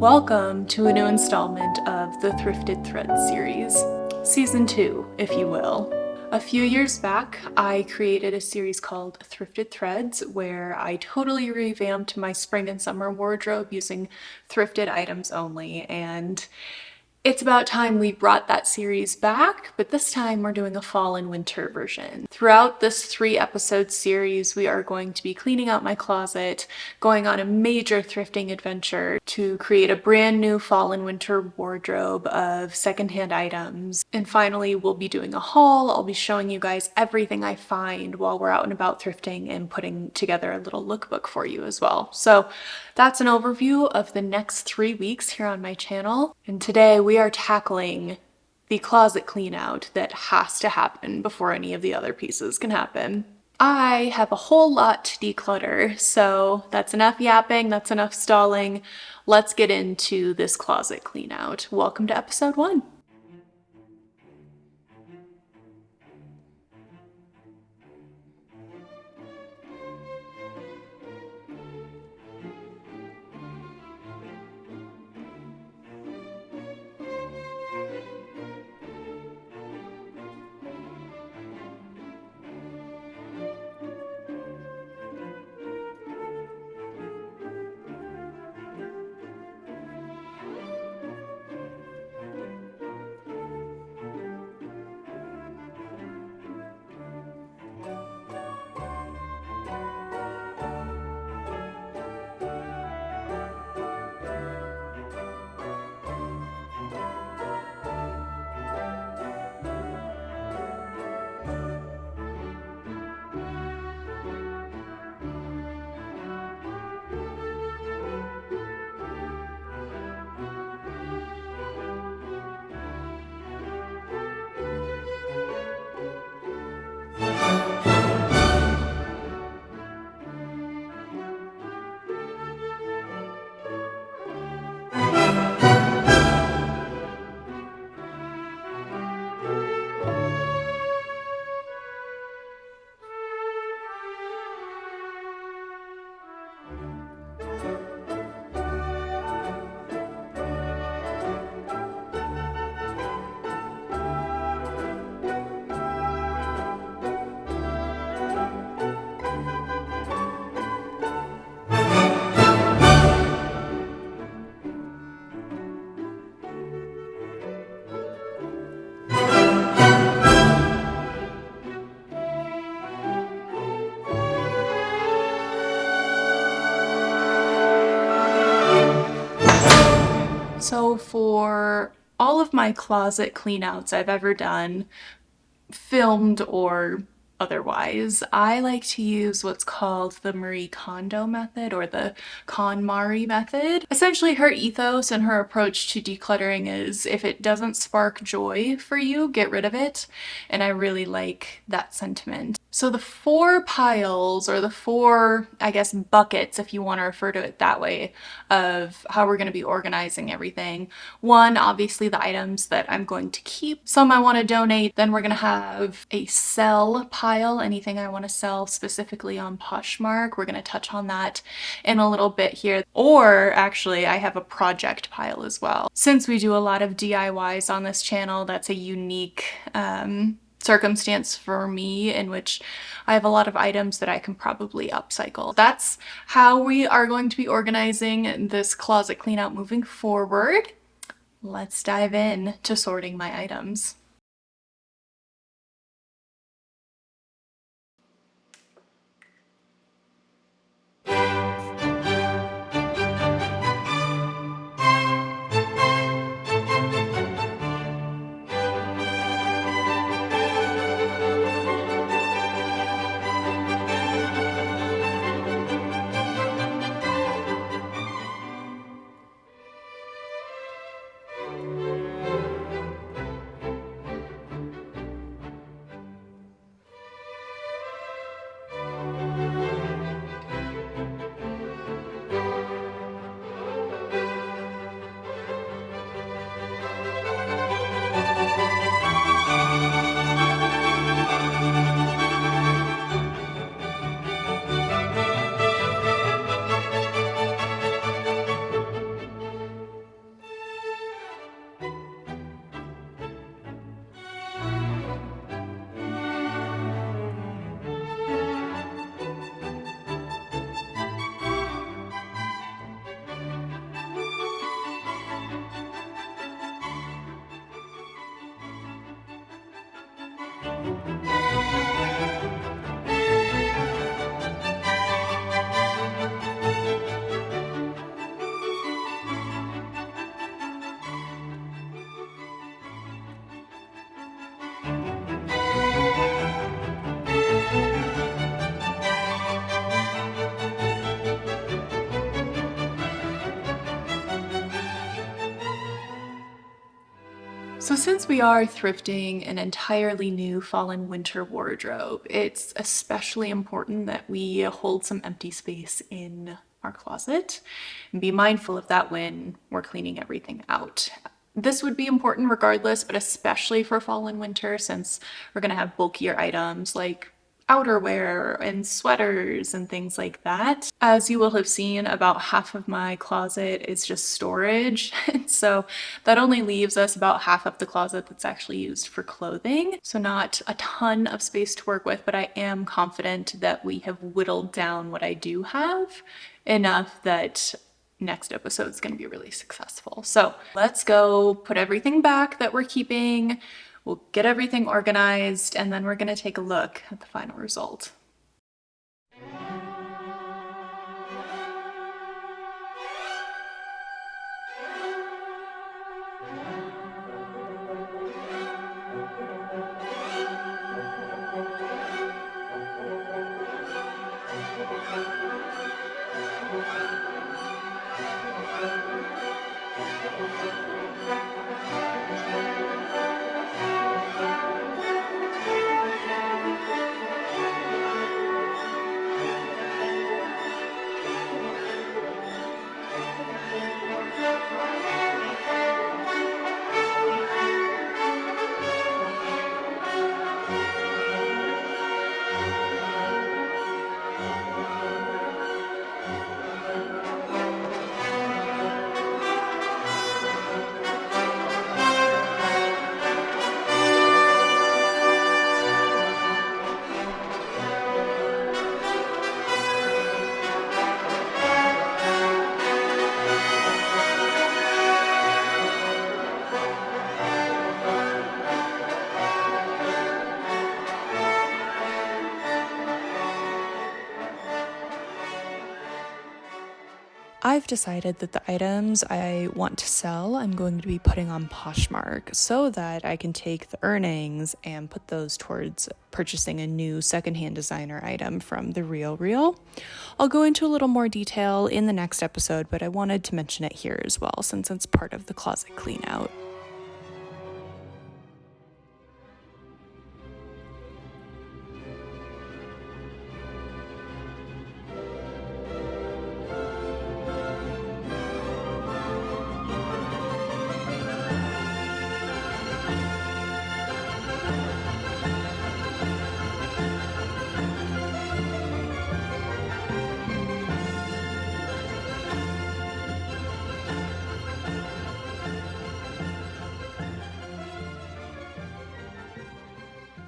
Welcome to a new installment of the Thrifted Threads series, Season 2, if you will. A few years back, I created a series called Thrifted Threads where I totally revamped my spring and summer wardrobe using thrifted items only, and it's about time we brought that series back, but this time we're doing a fall and winter version. Throughout this 3-episode series, we are going to be cleaning out my closet, going on a major thrifting adventure to create a brand new fall and winter wardrobe of secondhand items. And finally, we'll be doing a haul. I'll be showing you guys everything I find while we're out and about thrifting and putting together a little lookbook for you as well. So that's an overview of the next 3 weeks here on my channel. And today we are tackling the closet clean out that has to happen before any of the other pieces can happen. I have a whole lot to declutter, so that's enough yapping, that's enough stalling. Let's get into this closet clean out. Welcome to episode 1. So for all of my closet cleanouts I've ever done, filmed or otherwise, I like to use what's called the Marie Kondo method or the KonMari method. Essentially, her ethos and her approach to decluttering is if it doesn't spark joy for you, get rid of it. And I really like that sentiment. So the 4 piles, or the 4, I guess, buckets, if you want to refer to it that way, of how we're going to be organizing everything. 1, obviously the items that I'm going to keep. Some I want to donate. Then we're going to have a sell pile, anything I want to sell specifically on Poshmark. We're going to touch on that in a little bit here. Or actually, I have a project pile as well. Since we do a lot of DIYs on this channel, that's a unique circumstance for me in which I have a lot of items that I can probably upcycle. That's how we are going to be organizing this closet clean out moving forward. Let's dive in to sorting my items. So since we are thrifting an entirely new fall and winter wardrobe, it's especially important that we hold some empty space in our closet and be mindful of that when we're cleaning everything out. This would be important regardless, but especially for fall and winter since we're going to have bulkier items like outerwear and sweaters and things like that. As you will have seen, about half of my closet is just storage. And so that only leaves us about half of the closet that's actually used for clothing. So not a ton of space to work with, but I am confident that we have whittled down what I do have enough that next episode is going to be really successful. So let's go put everything back that we're keeping. We'll get everything organized, and then we're going to take a look at the final result. I've decided that the items I want to sell, I'm going to be putting on Poshmark so that I can take the earnings and put those towards purchasing a new secondhand designer item from The Real Real. I'll go into a little more detail in the next episode, but I wanted to mention it here as well since it's part of the closet clean out.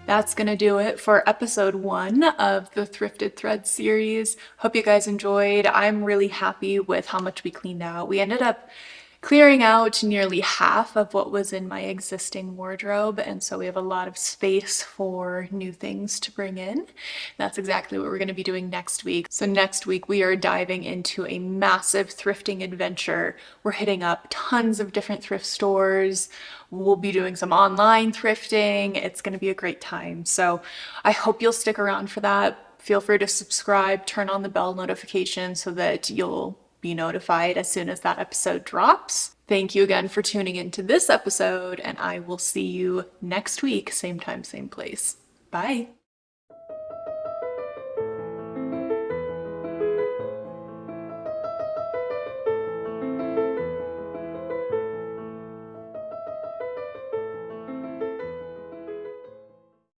That's going to do it for episode 1 of the Thrifted Threads series. Hope you guys enjoyed. I'm really happy with how much we cleaned out. We ended up clearing out nearly half of what was in my existing wardrobe, and so we have a lot of space for new things to bring in. That's exactly what we're going to be doing next week. So next week we are diving into a massive thrifting adventure. We're hitting up tons of different thrift stores. We'll be doing some online thrifting. It's going to be a great time. So I hope you'll stick around for that. Feel free to subscribe, turn on the bell notification so that you'll be notified as soon as that episode drops. Thank you again for tuning into this episode, and I will see you next week, same time, same place. Bye.